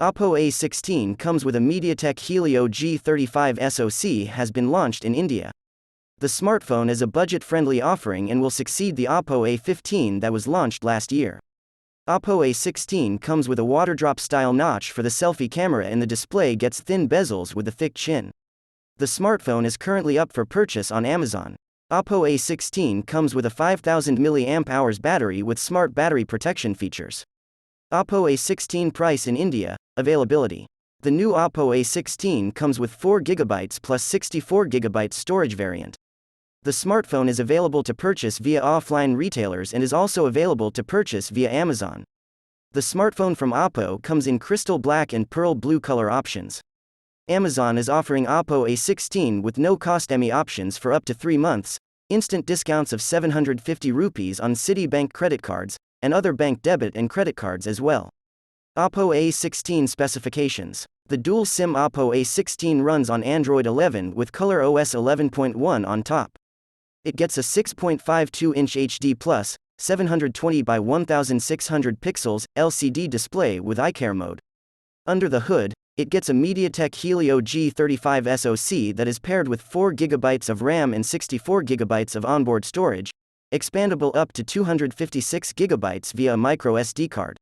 Oppo A16 comes with a MediaTek Helio G35 SoC has been launched in India. The smartphone is a budget-friendly offering and will succeed the Oppo A15 that was launched last year. Oppo A16 comes with a waterdrop-style notch for the selfie camera and the display gets thin bezels with a thick chin. The smartphone is currently up for purchase on Amazon. Oppo A16 comes with a 5000 mAh battery with smart battery protection features. Oppo A16 price in India, availability. The new Oppo A16 comes with 4GB plus 64GB storage variant. The smartphone is available to purchase via offline retailers and is also available to purchase via Amazon. The smartphone from Oppo comes in crystal black and pearl blue color options. Amazon is offering Oppo A16 with no-cost ME options for up to 3 months, instant discounts of 750 rupees on Citibank credit cards, and other bank debit and credit cards as well. Oppo A16 specifications. The dual SIM Oppo A16 runs on Android 11 with ColorOS 11.1 on top. It gets a 6.52-inch HD+, 720 by 1600 pixels, LCD display with iCare mode. Under the hood, it gets a MediaTek Helio G35 SoC that is paired with 4GB of RAM and 64GB of onboard storage, expandable up to 256GB via a microSD card.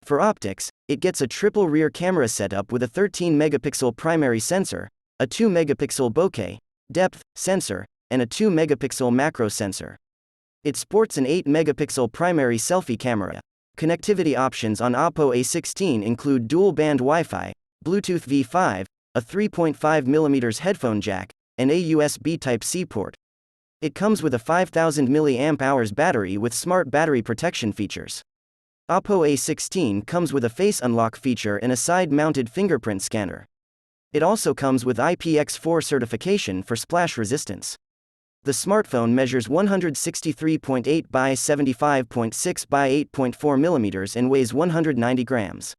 For optics, it gets a triple rear camera setup with a 13-megapixel primary sensor, a 2-megapixel bokeh, depth sensor, and a 2-megapixel macro sensor. It sports an 8-megapixel primary selfie camera. Connectivity options on Oppo A16 include dual-band Wi-Fi, Bluetooth V5, a 3.5mm headphone jack, and a USB Type-C port. It comes with a 5000 mAh battery with smart battery protection features. Oppo A16 comes with a face unlock feature and a side-mounted fingerprint scanner. It also comes with IPX4 certification for splash resistance. The smartphone measures 163.8 by 75.6 by 8.4 mm and weighs 190 grams.